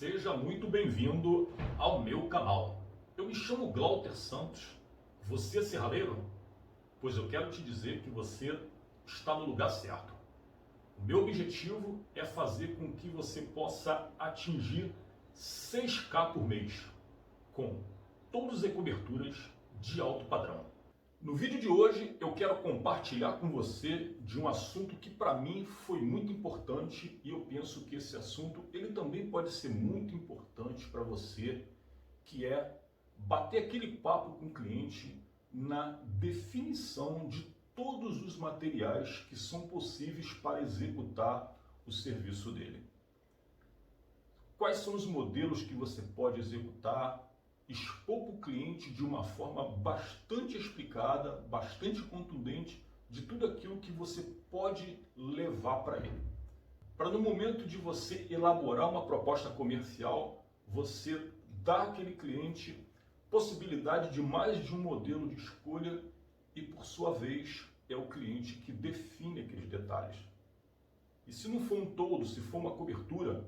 Seja muito bem-vindo ao meu canal. Eu me chamo Glauter Santos. Você é serralheiro? Pois eu quero te dizer que você está no lugar certo. O meu objetivo é fazer com que você possa atingir 6K por mês, com toldos e coberturas de alto padrão. No vídeo de hoje eu quero compartilhar com você de um assunto que para mim foi muito importante e eu penso que esse assunto ele também pode ser muito importante para você, que é bater aquele papo com o cliente na definição de todos os materiais que são possíveis para executar o serviço dele. Quais são os modelos que você pode executar? Expor para o cliente de uma forma bastante explicada, bastante contundente, de tudo aquilo que você pode levar para ele. Para no momento de você elaborar uma proposta comercial, você dar àquele cliente possibilidade de mais de um modelo de escolha e, por sua vez, é o cliente que define aqueles detalhes. E se não for um toldo, se for uma cobertura,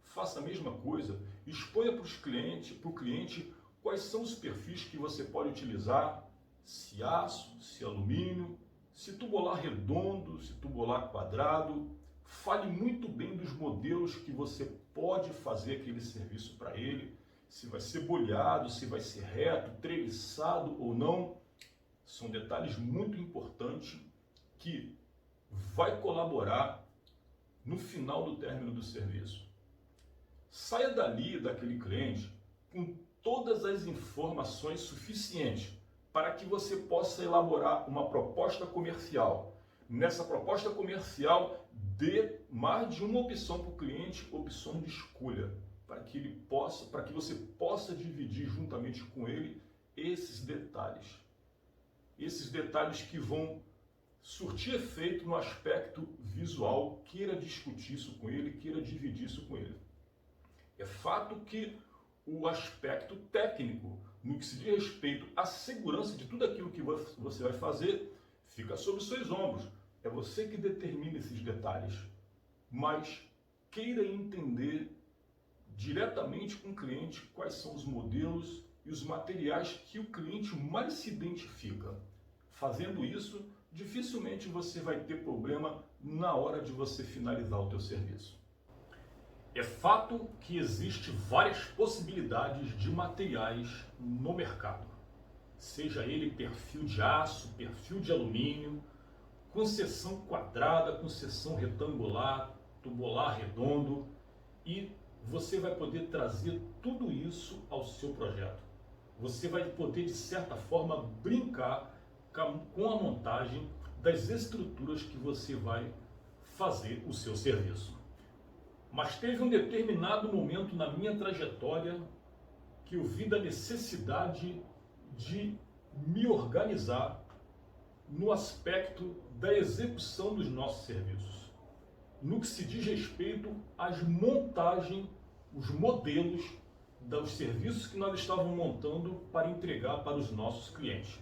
faça a mesma coisa, exponha para o cliente quais são os perfis que você pode utilizar, se aço, se alumínio, se tubular redondo, se tubular quadrado. Fale muito bem dos modelos que você pode fazer aquele serviço para ele, se vai ser bolhado, se vai ser reto, treliçado ou não. São detalhes muito importantes que vai colaborar no final do término do serviço. Saia dali, daquele cliente, com todas as informações suficientes para que você possa elaborar uma proposta comercial. Nessa proposta comercial, dê mais de uma opção para o cliente, opção de escolha, para que você possa dividir juntamente com ele esses detalhes. Esses detalhes que vão surtir efeito no aspecto visual. Queira discutir isso com ele, queira dividir isso com ele. É fato que o aspecto técnico, no que se diz respeito à segurança de tudo aquilo que você vai fazer, fica sobre os seus ombros. É você que determina esses detalhes. Mas queira entender diretamente com o cliente quais são os modelos e os materiais que o cliente mais se identifica. Fazendo isso, dificilmente você vai ter problema na hora de você finalizar o teu serviço. É fato que existe várias possibilidades de materiais no mercado, seja ele perfil de aço, perfil de alumínio, com seção quadrada, com seção retangular, tubular redondo, e você vai poder trazer tudo isso ao seu projeto. Você vai poder, de certa forma, brincar com a montagem das estruturas que você vai fazer o seu serviço. Mas teve um determinado momento na minha trajetória que eu vi da necessidade de me organizar no aspecto da execução dos nossos serviços. No que se diz respeito às montagens, os modelos dos serviços que nós estávamos montando para entregar para os nossos clientes.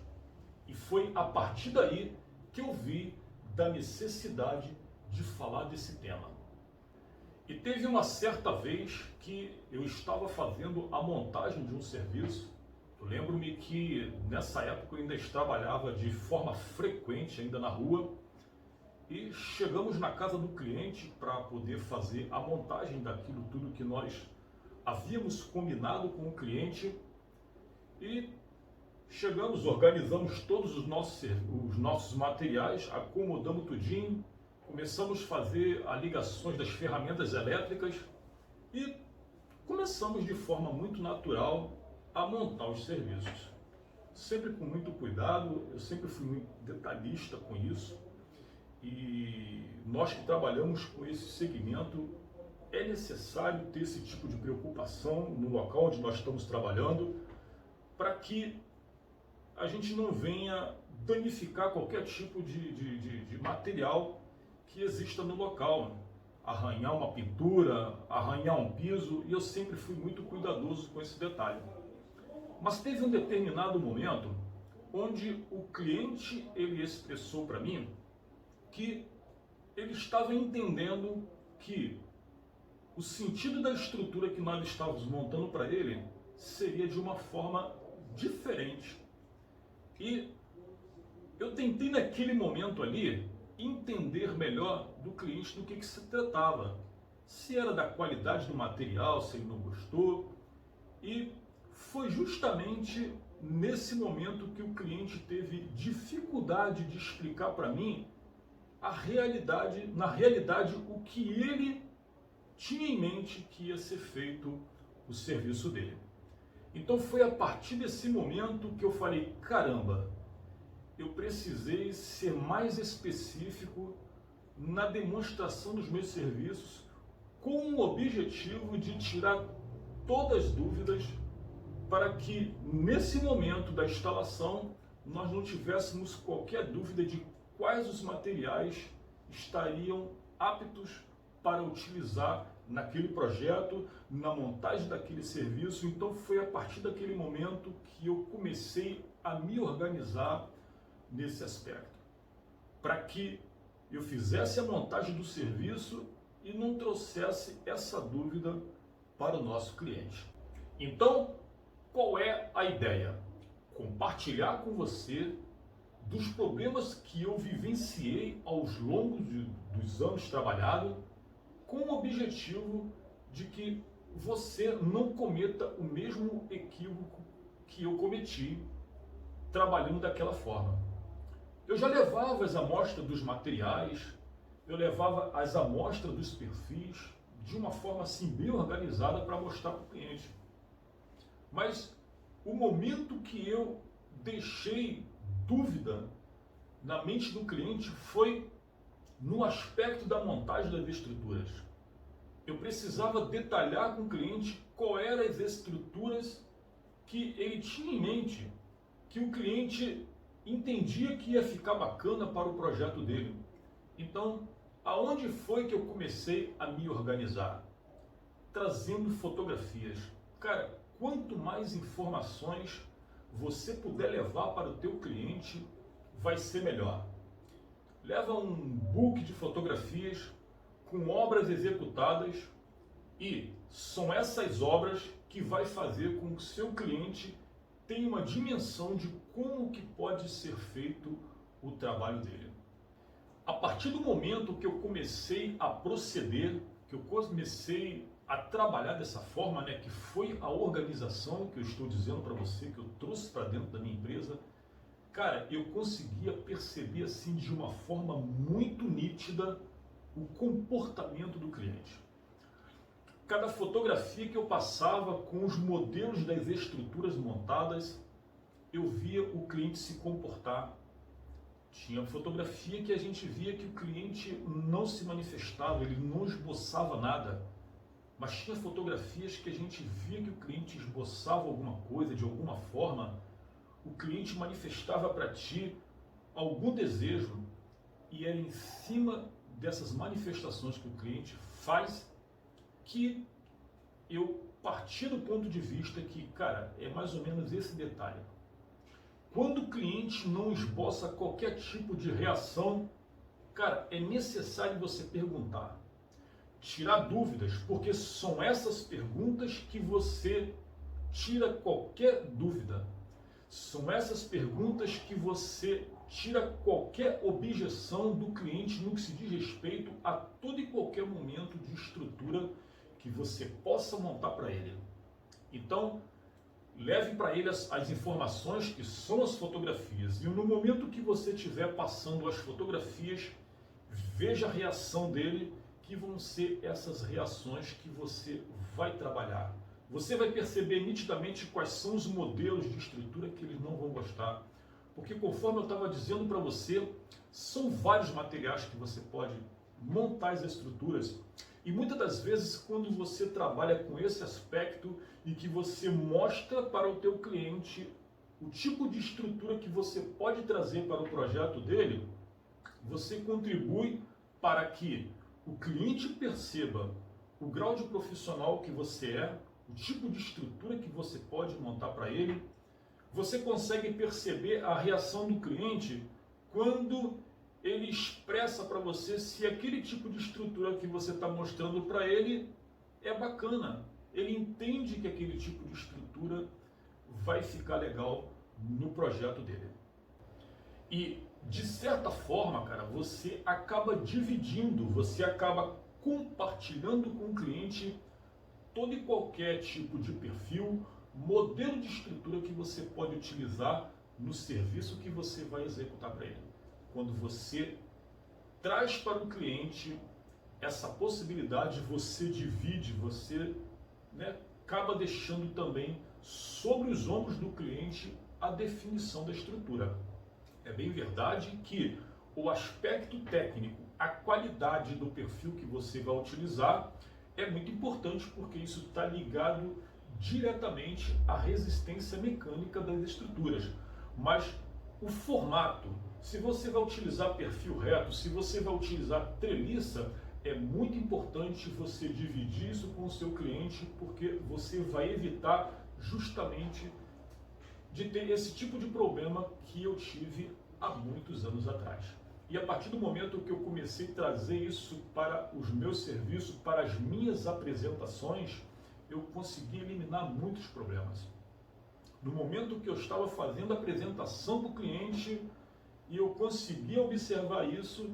E foi a partir daí que eu vi da necessidade de falar desse tema. E teve uma certa vez que eu estava fazendo a montagem de um serviço. Eu lembro-me que nessa época eu ainda trabalhava de forma frequente ainda na rua. E chegamos na casa do cliente para poder fazer a montagem daquilo tudo que nós havíamos combinado com o cliente. E chegamos, organizamos todos os nossos materiais, acomodamos tudinho. Começamos a fazer as ligações das ferramentas elétricas e começamos de forma muito natural a montar os serviços. Sempre com muito cuidado, eu sempre fui muito detalhista com isso. E nós que trabalhamos com esse segmento, é necessário ter esse tipo de preocupação no local onde nós estamos trabalhando, para que a gente não venha danificar qualquer tipo de material que exista no local, arranhar uma pintura, arranhar um piso, e eu sempre fui muito cuidadoso com esse detalhe. Mas teve um determinado momento onde o cliente ele expressou para mim que ele estava entendendo que o sentido da estrutura que nós estávamos montando para ele seria de uma forma diferente. E eu tentei naquele momento ali entender melhor do cliente do que se tratava. Se era da qualidade do material, se ele não gostou. E foi justamente nesse momento que o cliente teve dificuldade de explicar para mim a realidade, na realidade, o que ele tinha em mente que ia ser feito o serviço dele. Então foi a partir desse momento que eu falei, caramba, eu precisei ser mais específico na demonstração dos meus serviços com o objetivo de tirar todas as dúvidas para que nesse momento da instalação nós não tivéssemos qualquer dúvida de quais os materiais estariam aptos para utilizar naquele projeto, na montagem daquele serviço. Então foi a partir daquele momento que eu comecei a me organizar nesse aspecto, para que eu fizesse a montagem do serviço e não trouxesse essa dúvida para o nosso cliente. Então, qual é a ideia? Compartilhar com você dos problemas que eu vivenciei aos longos dos anos trabalhado, com o objetivo de que você não cometa o mesmo equívoco que eu cometi trabalhando daquela forma. Eu já levava as amostras dos materiais, eu levava as amostras dos perfis de uma forma assim bem organizada para mostrar para o cliente. Mas o momento que eu deixei dúvida na mente do cliente foi no aspecto da montagem das estruturas. Eu precisava detalhar com o cliente qual eram as estruturas que ele tinha em mente, que o cliente entendia que ia ficar bacana para o projeto dele. Então, aonde foi que eu comecei a me organizar? Trazendo fotografias. Cara, quanto mais informações você puder levar para o teu cliente, vai ser melhor. Leva um book de fotografias com obras executadas e são essas obras que vai fazer com que o seu cliente tenha uma dimensão de como que pode ser feito o trabalho dele. A partir do momento que eu comecei a proceder, que eu comecei a trabalhar dessa forma, né, que foi a organização que eu estou dizendo para você, que eu trouxe para dentro da minha empresa, cara, eu conseguia perceber assim de uma forma muito nítida o comportamento do cliente. Cada fotografia que eu passava com os modelos das estruturas montadas, eu via o cliente se comportar. Tinha fotografia que a gente via que o cliente não se manifestava, ele não esboçava nada. Mas tinha fotografias que a gente via que o cliente esboçava alguma coisa, de alguma forma, o cliente manifestava para ti algum desejo e era em cima dessas manifestações que o cliente faz que eu parti do ponto de vista que, cara, é mais ou menos esse detalhe. Quando o cliente não esboça qualquer tipo de reação, cara, é necessário você perguntar. Tirar dúvidas, porque são essas perguntas que você tira qualquer dúvida. São essas perguntas que você tira qualquer objeção do cliente no que se diz respeito a todo e qualquer momento de estrutura que você possa montar para ele. Então, leve para ele as informações que são as fotografias. E no momento que você estiver passando as fotografias, veja a reação dele, que vão ser essas reações que você vai trabalhar. Você vai perceber nitidamente quais são os modelos de estrutura que eles não vão gostar. Porque conforme eu estava dizendo para você, são vários materiais que você pode montar as estruturas. E muitas das vezes, quando você trabalha com esse aspecto e que você mostra para o teu cliente o tipo de estrutura que você pode trazer para o projeto dele, você contribui para que o cliente perceba o grau de profissional que você é, o tipo de estrutura que você pode montar para ele. Você consegue perceber a reação do cliente quando ele expressa para você se aquele tipo de estrutura que você está mostrando para ele é bacana. Ele entende que aquele tipo de estrutura vai ficar legal no projeto dele. E, de certa forma, cara, você acaba dividindo, você acaba compartilhando com o cliente todo e qualquer tipo de perfil, modelo de estrutura que você pode utilizar no serviço que você vai executar para ele. Quando você traz para o cliente essa possibilidade, você divide, você acaba deixando também sobre os ombros do cliente a definição da estrutura. É bem verdade que o aspecto técnico, a qualidade do perfil que você vai utilizar é muito importante, porque isso está ligado diretamente à resistência mecânica das estruturas. Mas o formato, se você vai utilizar perfil reto, se você vai utilizar treliça, é muito importante você dividir isso com o seu cliente, porque você vai evitar justamente de ter esse tipo de problema que eu tive há muitos anos atrás. E a partir do momento que eu comecei a trazer isso para os meus serviços, para as minhas apresentações, eu consegui eliminar muitos problemas. No momento que eu estava fazendo a apresentação para o cliente e eu conseguia observar isso,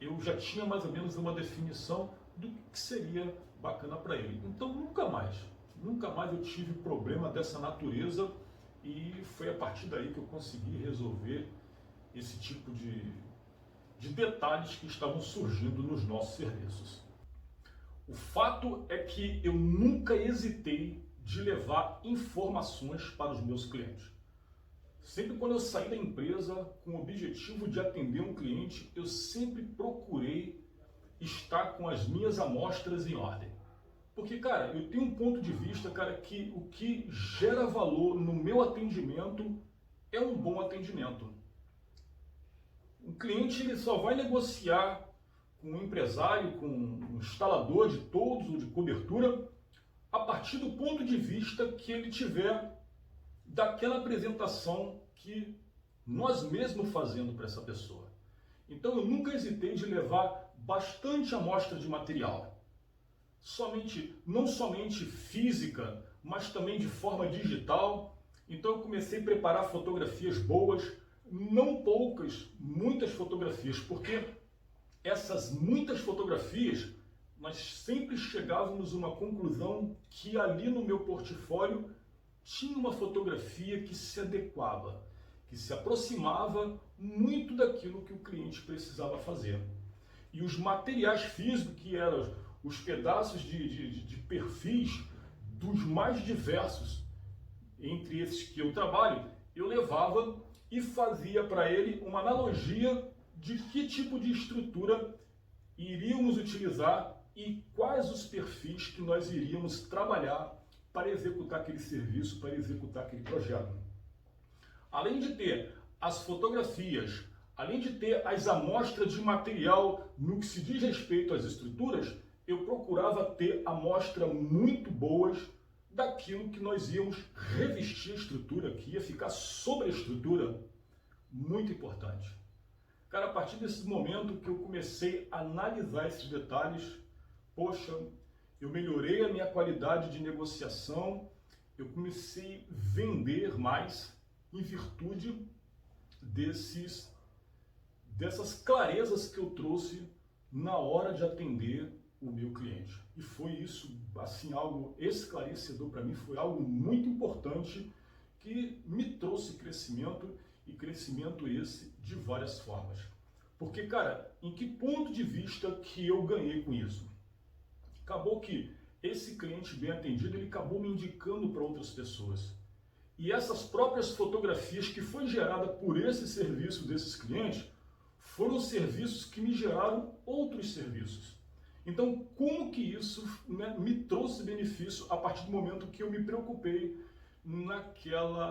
eu já tinha mais ou menos uma definição do que seria bacana para ele. Então nunca mais eu tive problema dessa natureza, e foi a partir daí que eu consegui resolver esse tipo de detalhes que estavam surgindo nos nossos serviços. O fato é que eu nunca hesitei de levar informações para os meus clientes. Sempre quando eu saí da empresa com o objetivo de atender um cliente, eu sempre procurei estar com as minhas amostras em ordem. Porque, cara, eu tenho um ponto de vista, cara, que o que gera valor no meu atendimento é um bom atendimento. O cliente ele só vai negociar com um empresário, com um instalador de toldos ou de cobertura, a partir do ponto de vista que ele tiver daquela apresentação que nós mesmos fazendo para essa pessoa. Então eu nunca hesitei de levar bastante amostra de material. Não somente física, mas também de forma digital. Então eu comecei a preparar fotografias boas, não poucas, muitas fotografias, porque essas muitas fotografias, nós sempre chegávamos a uma conclusão que ali no meu portfólio tinha uma fotografia que se adequava, que se aproximava muito daquilo que o cliente precisava fazer. E os materiais físicos, que eram os pedaços de perfis dos mais diversos, entre esses que eu trabalho, eu levava e fazia para ele uma analogia de que tipo de estrutura iríamos utilizar e quais os perfis que nós iríamos trabalhar para executar aquele serviço, para executar aquele projeto. Além de ter as fotografias, além de ter as amostras de material no que se diz respeito às estruturas, eu procurava ter amostras muito boas daquilo que nós íamos revestir a estrutura, que ia ficar sobre a estrutura. Muito importante. Cara, a partir desse momento que eu comecei a analisar esses detalhes, poxa, eu melhorei a minha qualidade de negociação, eu comecei a vender mais em virtude dessas clarezas que eu trouxe na hora de atender o meu cliente. E foi isso, assim, algo esclarecedor para mim, foi algo muito importante que me trouxe crescimento, e crescimento esse de várias formas. Porque, cara, em que ponto de vista que eu ganhei com isso? Acabou que esse cliente bem atendido, ele acabou me indicando para outras pessoas. E essas próprias fotografias que foi gerada por esse serviço desses clientes, foram serviços que me geraram outros serviços. Então, como que isso me trouxe benefício a partir do momento que eu me preocupei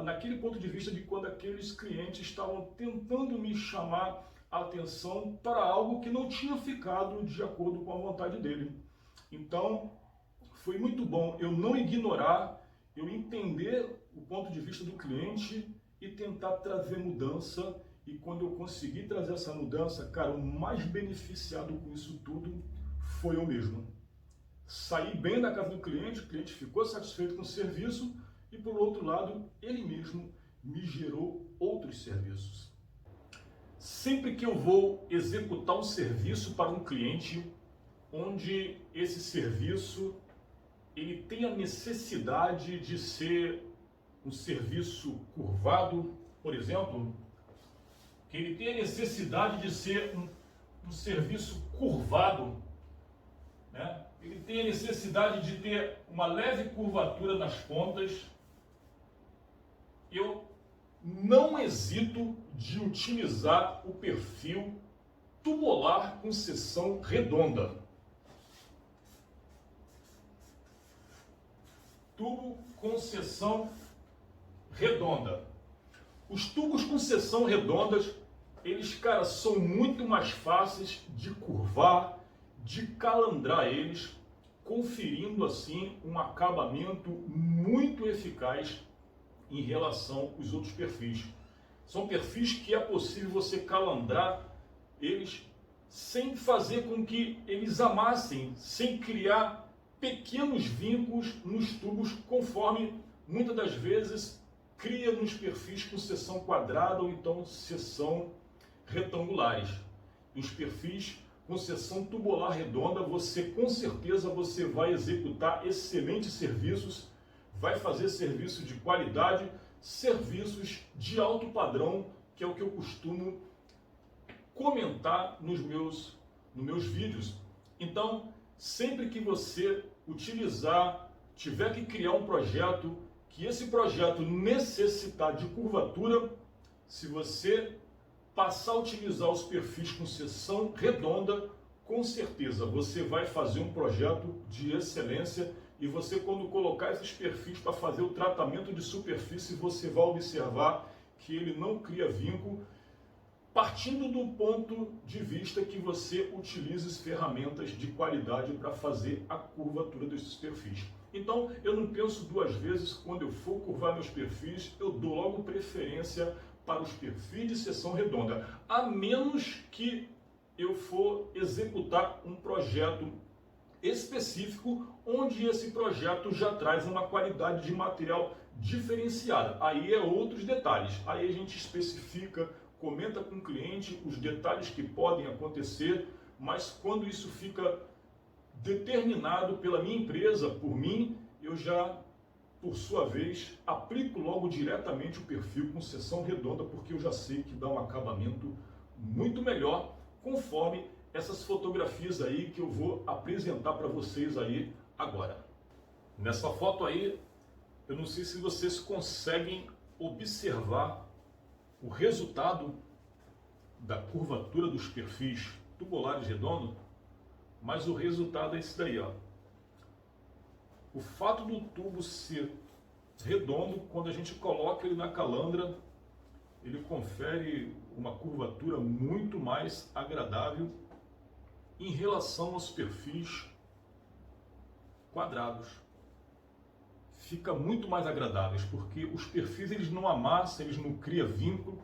naquele ponto de vista de quando aqueles clientes estavam tentando me chamar a atenção para algo que não tinha ficado de acordo com a vontade dele. Então, foi muito bom eu não ignorar, eu entender o ponto de vista do cliente e tentar trazer mudança. E quando eu consegui trazer essa mudança, cara, o mais beneficiado com isso tudo foi eu mesmo. saí bem da casa do cliente, o cliente ficou satisfeito com o serviço e, por outro lado, ele mesmo me gerou outros serviços. Sempre que eu vou executar um serviço para um cliente, onde esse serviço ele tem a necessidade de ser um serviço curvado, por exemplo, que ele tem a necessidade de ser um serviço curvado, né? Ele tem a necessidade de ter uma leve curvatura nas pontas, eu não hesito de utilizar o perfil tubular com seção redonda. Tubo com seção redonda. Os tubos com seção redondas, eles, cara, são muito mais fáceis de curvar, de calandrar eles, conferindo assim um acabamento muito eficaz em relação aos outros perfis. São perfis que é possível você calandrar eles sem fazer com que eles amassem, sem criar pequenos vincos nos tubos, conforme muitas das vezes cria nos perfis com seção quadrada ou então seção retangulares. E os perfis com seção tubular redonda, você com certeza você vai executar excelentes serviços, vai fazer serviço de qualidade, serviços de alto padrão, que é o que eu costumo comentar nos meus vídeos. Então, sempre que você tiver que criar um projeto, que esse projeto necessitar de curvatura, se você passar a utilizar os perfis com seção redonda, com certeza você vai fazer um projeto de excelência. E você, quando colocar esses perfis para fazer o tratamento de superfície, você vai observar que ele não cria vínculo, partindo do ponto de vista que você utilize ferramentas de qualidade para fazer a curvatura desses perfis. Então, eu não penso duas vezes quando eu for curvar meus perfis, eu dou logo preferência para os perfis de seção redonda, a menos que eu for executar um projeto específico, onde esse projeto já traz uma qualidade de material diferenciada. Aí é outros detalhes, aí a gente especifica, comenta com o cliente os detalhes que podem acontecer, mas quando isso fica determinado pela minha empresa, por mim, eu já, por sua vez, aplico logo diretamente o perfil com seção redonda, porque eu já sei que dá um acabamento muito melhor, conforme essas fotografias aí que eu vou apresentar para vocês aí agora. Nessa foto aí, eu não sei se vocês conseguem observar o resultado da curvatura dos perfis tubulares redondos, mas o resultado é esse daí, ó. O fato do tubo ser redondo, quando a gente coloca ele na calandra, ele confere uma curvatura muito mais agradável em relação aos perfis quadrados. Fica muito mais agradáveis, porque os perfis eles não amassam, eles não criam vínculo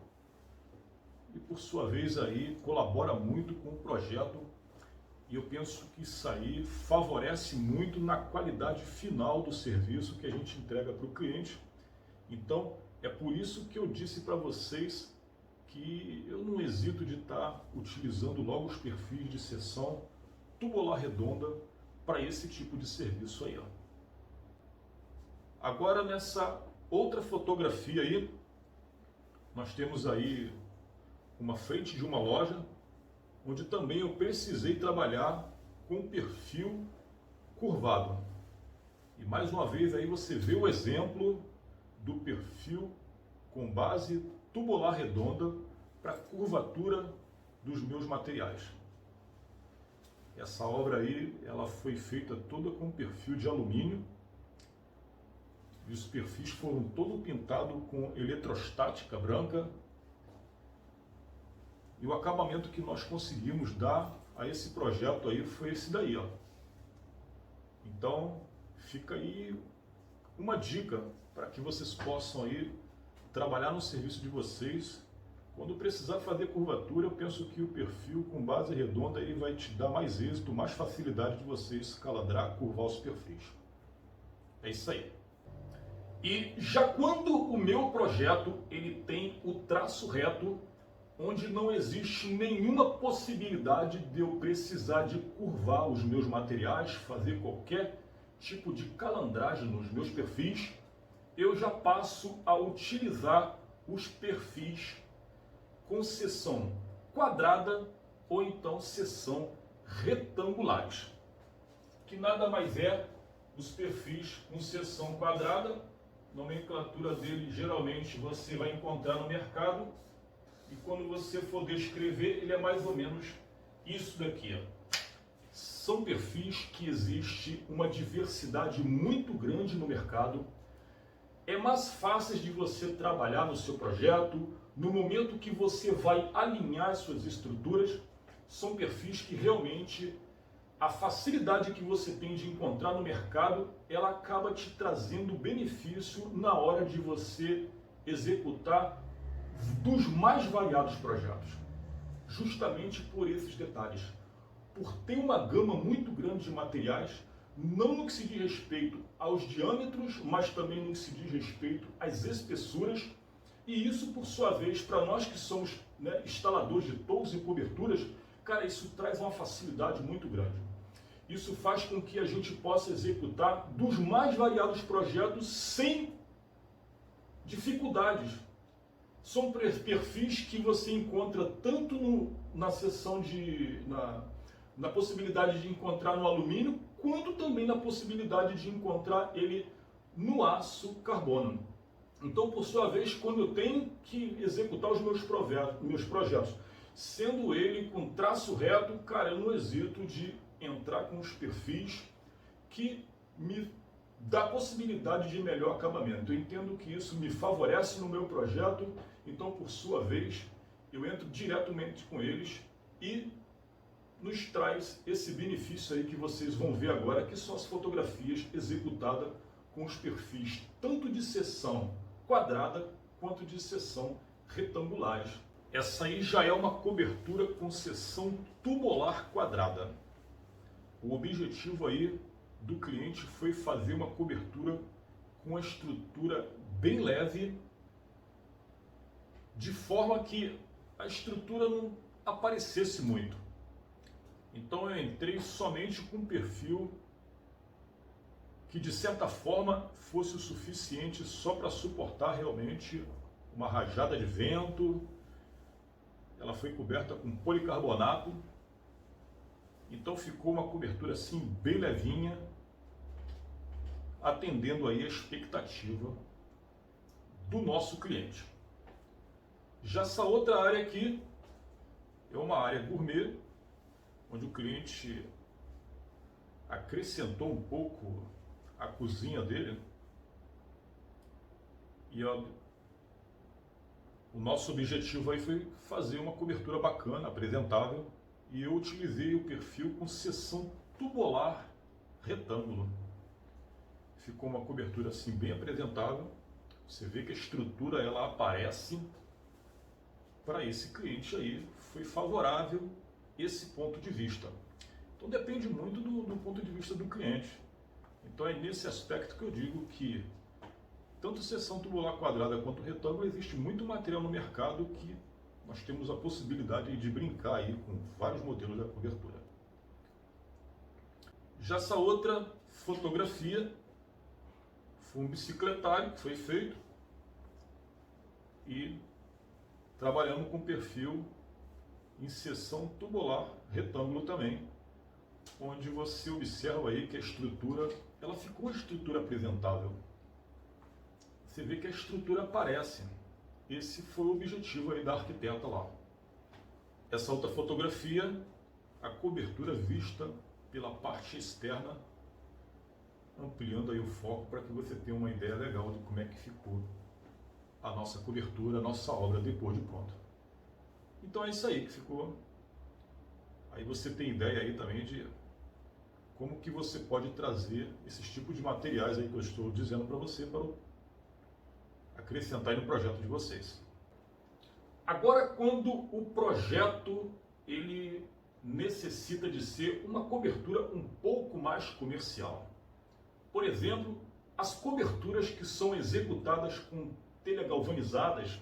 e por sua vez aí colabora muito com o projeto, e eu penso que isso aí favorece muito na qualidade final do serviço que a gente entrega para o cliente. Então é por isso que eu disse para vocês que eu não hesito de estar utilizando logo os perfis de seção tubular redonda para esse tipo de serviço aí, ó. Agora, nessa outra fotografia aí, nós temos aí uma frente de uma loja, onde também eu precisei trabalhar com perfil curvado. E mais uma vez aí você vê o exemplo do perfil com base tubular redonda para curvatura dos meus materiais. Essa obra aí, ela foi feita toda com perfil de alumínio, e os perfis foram todo pintado com eletrostática branca, e o acabamento que nós conseguimos dar a esse projeto aí foi esse daí, ó. Então fica aí uma dica para que vocês possam aí trabalhar no serviço de vocês Quando precisar fazer curvatura, eu penso que o perfil com base redonda ele vai te dar mais êxito, mais facilidade de você escaladrar, curvar os perfis. É isso aí. E já quando o meu projeto ele tem o traço reto, onde não existe nenhuma possibilidade de eu precisar de curvar os meus materiais, fazer qualquer tipo de calandragem nos meus perfis, eu já passo a utilizar os perfis com seção quadrada ou então seção retangulares, que nada mais é os perfis com seção quadrada. Nomenclatura dele geralmente você vai encontrar no mercado, e quando você for descrever ele é mais ou menos isso daqui. São perfis que existe uma diversidade muito grande no mercado. É mais fácil de você trabalhar no seu projeto. No momento que você vai alinhar suas estruturas, são perfis que realmente a facilidade que você tem de encontrar no mercado, ela acaba te trazendo benefício na hora de você executar dos mais variados projetos. Justamente por esses detalhes. Por ter uma gama muito grande de materiais, não no que se diz respeito aos diâmetros, mas também no que se diz respeito às espessuras. E isso, por sua vez, para nós que somos instaladores de toldos e coberturas, cara, isso traz uma facilidade muito grande. Isso faz com que a gente possa executar dos mais variados projetos sem dificuldades. São perfis que você encontra tanto na seção na possibilidade de encontrar no alumínio, quanto também na possibilidade de encontrar ele no aço carbono. Então, por sua vez, quando eu tenho que executar os meus projetos, sendo ele com traço reto, cara, eu não hesito de entrar com os perfis que me dá possibilidade de melhor acabamento. Eu entendo que isso me favorece no meu projeto, então, por sua vez, eu entro diretamente com eles e nos traz esse benefício aí que vocês vão ver agora, que são as fotografias executadas com os perfis tanto de seção quadrada quanto de seção retangulares. Essa aí já é uma cobertura com seção tubular quadrada. O objetivo aí do cliente foi fazer uma cobertura com uma estrutura bem leve, de forma que a estrutura não aparecesse muito. Então eu entrei somente com um perfil que de certa forma fosse o suficiente só para suportar realmente uma rajada de vento. Ela foi coberta com policarbonato, então ficou uma cobertura assim bem levinha, atendendo aí a expectativa do nosso cliente. Já essa outra área aqui é uma área gourmet, onde o cliente acrescentou um pouco a cozinha dele, e o nosso objetivo aí foi fazer uma cobertura bacana, apresentável, e eu utilizei o perfil com seção tubular retângulo. Ficou uma cobertura assim bem apresentável. Você vê que a estrutura ela aparece. Para esse cliente aí foi favorável esse ponto de vista. Então depende muito do ponto de vista do cliente. Então é nesse aspecto que eu digo que tanto seção tubular quadrada quanto retângulo, existe muito material no mercado que nós temos a possibilidade de brincar aí com vários modelos da cobertura. Já essa outra fotografia foi um bicicletário que foi feito e trabalhamos com perfil em seção tubular retângulo também, onde você observa aí que a estrutura, ela ficou uma estrutura apresentável. Você vê que a estrutura aparece. Esse foi o objetivo aí da arquiteta lá. Essa outra fotografia, a cobertura vista pela parte externa, ampliando aí o foco para que você tenha uma ideia legal de como é que ficou a nossa cobertura, a nossa obra depois de pronto. Então é isso aí que ficou. Aí você tem ideia aí também de como que você pode trazer esses tipos de materiais aí que eu estou dizendo para você para acrescentar aí no projeto de vocês. Agora, quando o projeto ele necessita de ser uma cobertura um pouco mais comercial. Por exemplo, as coberturas que são executadas com telhas galvanizadas,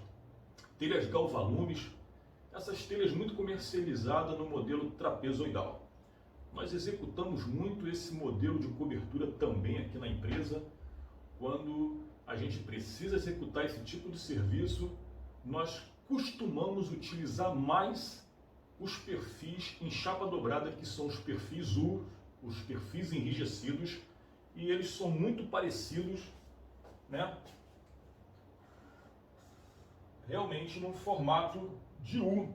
telhas galvalumes, essas telhas muito comercializadas no modelo trapezoidal. Nós executamos muito esse modelo de cobertura também aqui na empresa. Quando a gente precisa executar esse tipo de serviço, nós costumamos utilizar mais os perfis em chapa dobrada, que são os perfis U, os perfis enrijecidos, e eles são muito parecidos, né? Realmente no formato de U.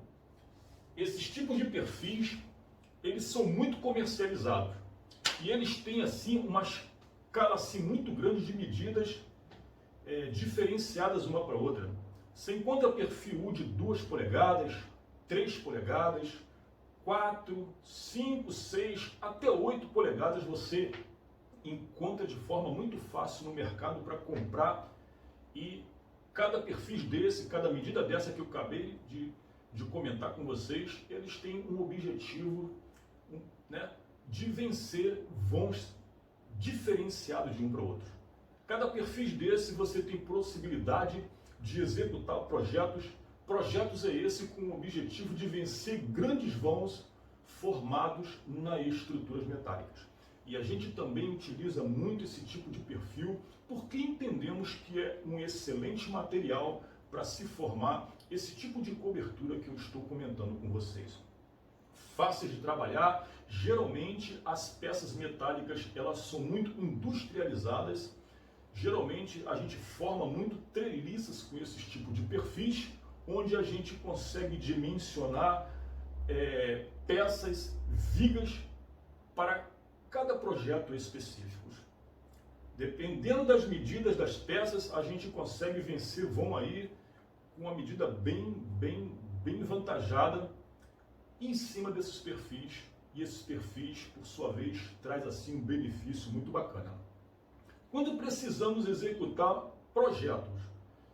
Esses tipos de perfis, eles são muito comercializados e eles têm assim uma escala assim muito grande de medidas diferenciadas uma para outra. Você encontra perfil U de 2 polegadas, 3 polegadas, 4, 5, 6, até 8 polegadas você encontra de forma muito fácil no mercado para comprar, e cada perfil desse, cada medida dessa que eu acabei de comentar com vocês, eles têm um objetivo, né, de vencer vãos diferenciados de um para o outro. Cada perfil desse você tem possibilidade de executar projetos é esse com o objetivo de vencer grandes vãos formados nas estruturas metálicas. E a gente também utiliza muito esse tipo de perfil porque entendemos que é um excelente material para se formar esse tipo de cobertura que eu estou comentando com vocês. Fáceis de trabalhar, geralmente as peças metálicas elas são muito industrializadas, geralmente a gente forma muito treliças com esses tipos de perfis, onde a gente consegue dimensionar peças, vigas para cada projeto específico. Dependendo das medidas das peças, a gente consegue vencer vão aí com uma medida bem avantajada em cima desses perfis, e esses perfis, por sua vez, traz assim um benefício muito bacana. Quando precisamos executar projetos,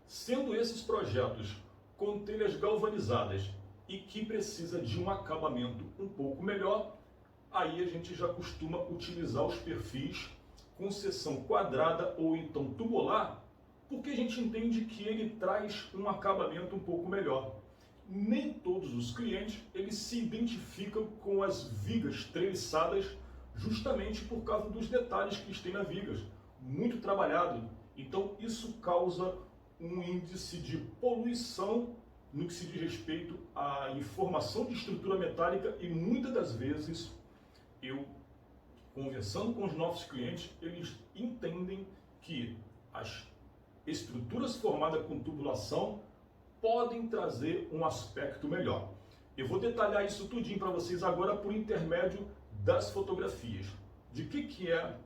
sendo esses projetos com telhas galvanizadas e que precisa de um acabamento um pouco melhor, aí a gente já costuma utilizar os perfis com seção quadrada ou então tubular, porque a gente entende que ele traz um acabamento um pouco melhor. Nem todos os clientes eles se identificam com as vigas treliçadas, justamente por causa dos detalhes que tem nas vigas, muito trabalhado. Então isso causa um índice de poluição no que se diz respeito à informação de estrutura metálica, e muitas das vezes eu, conversando com os nossos clientes, eles entendem que as estruturas formadas com tubulação podem trazer um aspecto melhor. Eu vou detalhar isso tudinho para vocês agora por intermédio das fotografias. De que é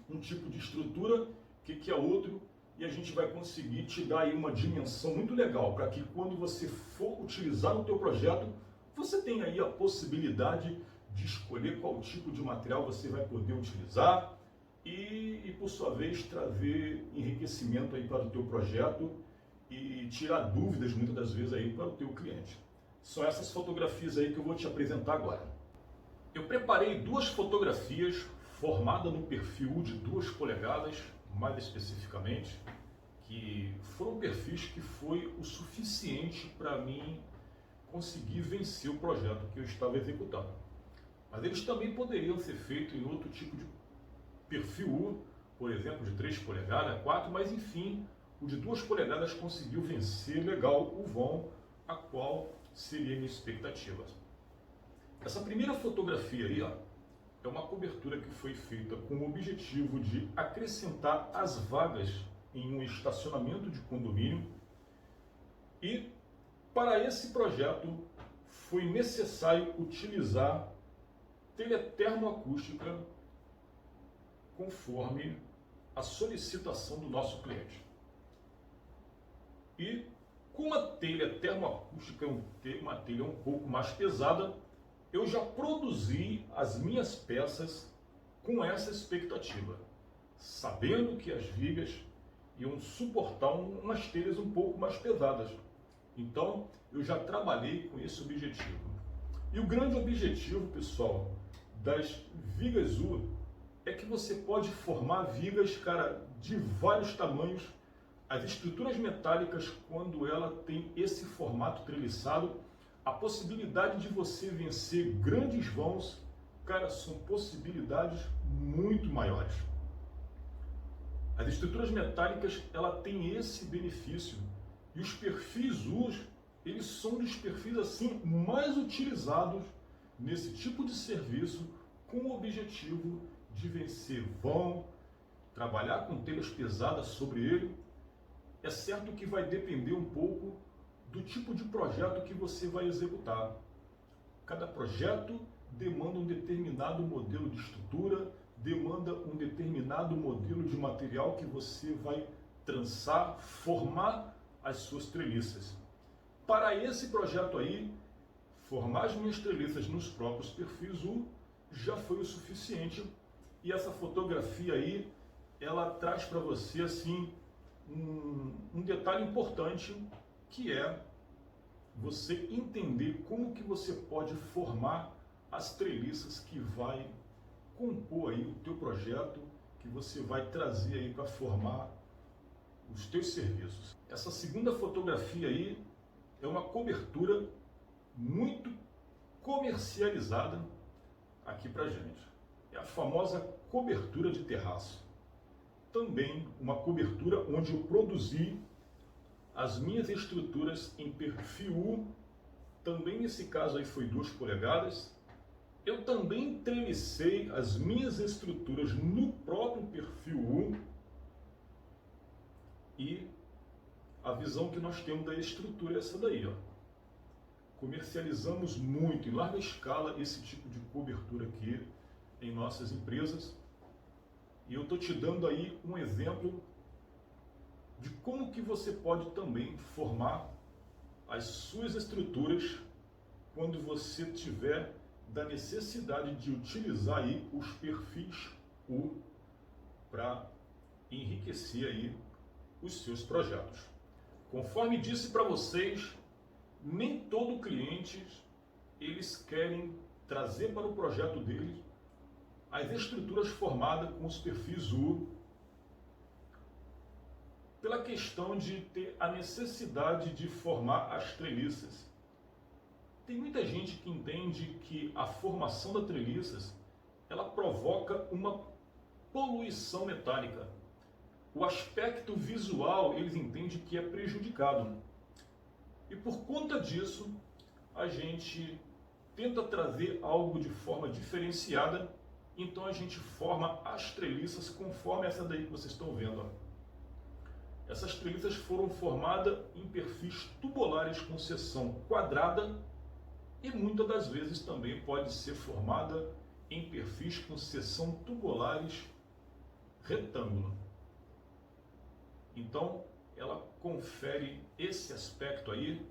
um tipo de estrutura, que é outro, e a gente vai conseguir te dar aí uma dimensão muito legal para que quando você for utilizar no teu projeto, você tenha aí a possibilidade de escolher qual tipo de material você vai poder utilizar e por sua vez trazer enriquecimento aí para o teu projeto e tirar dúvidas muitas das vezes aí para o teu cliente. São essas fotografias aí que eu vou te apresentar agora. Eu preparei duas fotografias formadas no perfil de 2 polegadas, mais especificamente, que foram perfis que foi o suficiente para mim conseguir vencer o projeto que eu estava executando. Mas eles também poderiam ser feitos em outro tipo de perfil U, por exemplo, de 3 polegadas, 4, mas enfim, o de 2 polegadas conseguiu vencer legal o vão a qual seria a minha expectativa. Essa primeira fotografia aí, ó, é uma cobertura que foi feita com o objetivo de acrescentar as vagas em um estacionamento de condomínio, e para esse projeto foi necessário utilizar telha termoacústica conforme a solicitação do nosso cliente. E com a telha termoacústica, uma telha um pouco mais pesada, eu já produzi as minhas peças com essa expectativa, sabendo que as vigas iam suportar umas telhas um pouco mais pesadas. Então, eu já trabalhei com esse objetivo. E o grande objetivo, pessoal, das vigas U é que você pode formar vigas, cara, de vários tamanhos. As estruturas metálicas, quando ela tem esse formato treliçado, a possibilidade de você vencer grandes vãos, cara, são possibilidades muito maiores. As estruturas metálicas, ela tem esse benefício. E os perfis U, eles são dos perfis assim mais utilizados nesse tipo de serviço, com o objetivo de vencer vão, trabalhar com telhas pesadas sobre ele. É certo que vai depender um pouco do tipo de projeto que você vai executar. Cada projeto demanda um determinado modelo de estrutura, demanda um determinado modelo de material que você vai trançar, formar as suas treliças. Para esse projeto aí, formar as minhas treliças nos próprios perfis U já foi o suficiente. E essa fotografia aí, ela traz para você assim um detalhe importante, que é você entender como que você pode formar as treliças que vai compor aí o teu projeto, que você vai trazer aí para formar os teus serviços. Essa segunda fotografia aí é uma cobertura muito comercializada aqui pra gente. É a famosa cobertura de terraço. Também uma cobertura onde eu produzi as minhas estruturas em perfil U. Também nesse caso aí foi 2 polegadas. Eu também trelicei as minhas estruturas no próprio perfil U. E a visão que nós temos da estrutura é essa daí, ó. Comercializamos muito, em larga escala, esse tipo de cobertura aqui em nossas empresas. E eu estou te dando aí um exemplo de como que você pode também formar as suas estruturas quando você tiver da necessidade de utilizar aí os perfis U para enriquecer aí os seus projetos. Conforme disse para vocês, nem todo cliente eles querem trazer para o projeto deles as estruturas formadas com os perfis U, pela questão de ter a necessidade de formar as treliças. Tem muita gente que entende que a formação da treliças ela provoca uma poluição metálica. O aspecto visual eles entendem que é prejudicado. E por conta disso, a gente tenta trazer algo de forma diferenciada. Então a gente forma as treliças conforme essa daí que vocês estão vendo, ó. Essas treliças foram formadas em perfis tubulares com seção quadrada e muitas das vezes também pode ser formada em perfis com seção tubulares retângulo. Então ela confere esse aspecto aí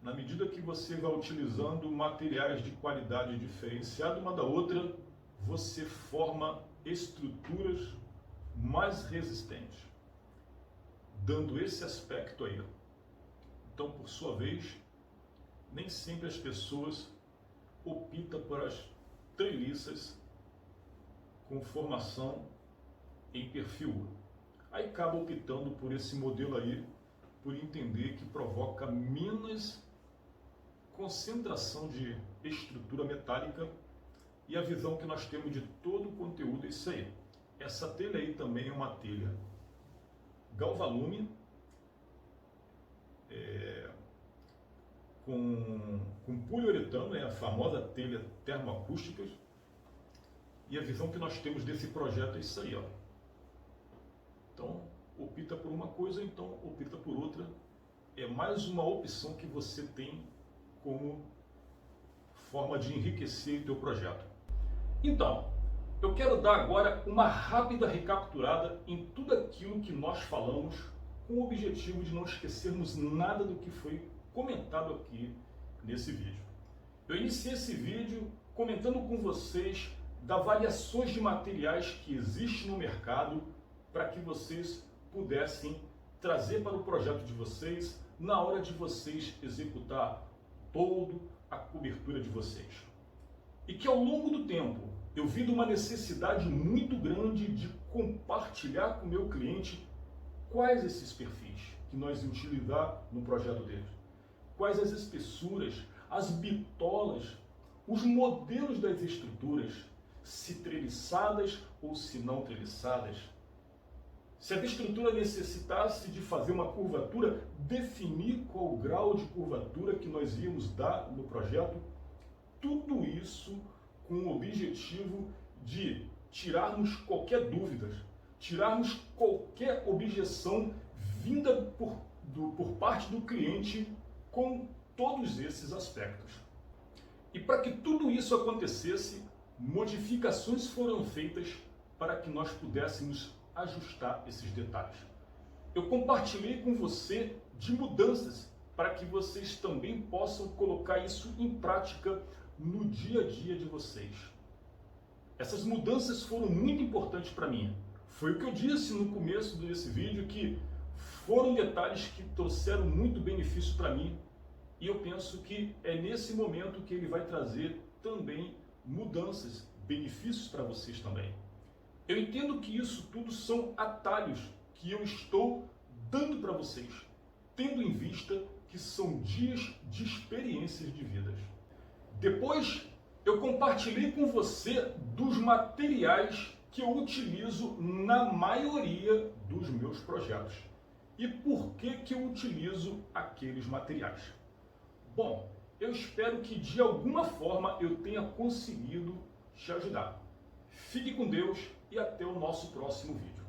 na medida que você vai utilizando materiais de qualidade diferenciada uma da outra, você forma estruturas mais resistentes, dando esse aspecto aí. Então, por sua vez, nem sempre as pessoas optam por as treliças com formação em perfil U. Aí acaba optando por esse modelo aí, por entender que provoca menos concentração de estrutura metálica. E a visão que nós temos de todo o conteúdo é isso aí. Essa telha aí também é uma telha galvalume, com poliuretano, a famosa telha termoacústica. E a visão que nós temos desse projeto é isso aí, ó. Então, opta por uma coisa, então opta por outra. É mais uma opção que você tem como forma de enriquecer o teu projeto. Então, eu quero dar agora uma rápida recapitulada em tudo aquilo que nós falamos, com o objetivo de não esquecermos nada do que foi comentado aqui nesse vídeo. Eu iniciei esse vídeo comentando com vocês das variações de materiais que existem no mercado para que vocês pudessem trazer para o projeto de vocês na hora de vocês executar toda a cobertura de vocês. E que ao longo do tempo eu vi uma necessidade muito grande de compartilhar com o meu cliente quais esses perfis que nós vamos utilizar no projeto dele. Quais as espessuras, as bitolas, os modelos das estruturas, se treliçadas ou se não treliçadas. Se a estrutura necessitasse de fazer uma curvatura, definir qual o grau de curvatura que nós íamos dar no projeto, tudo isso com o objetivo de tirarmos qualquer dúvida, tirarmos qualquer objeção vinda por parte do cliente com todos esses aspectos. E para que tudo isso acontecesse, modificações foram feitas para que nós pudéssemos ajustar esses detalhes. Eu compartilhei com você de mudanças para que vocês também possam colocar isso em prática no dia a dia de vocês. Essas mudanças foram muito importantes para mim. Foi o que eu disse no começo desse vídeo, que foram detalhes que trouxeram muito benefício para mim, e eu penso que é nesse momento que ele vai trazer também mudanças, benefícios para vocês também. Eu entendo que isso tudo são atalhos que eu estou dando para vocês, tendo em vista que são dias de experiências de vidas. Depois, eu compartilhei com você dos materiais que eu utilizo na maioria dos meus projetos. E por que eu utilizo aqueles materiais? Bom, eu espero que de alguma forma eu tenha conseguido te ajudar. Fique com Deus e até o nosso próximo vídeo.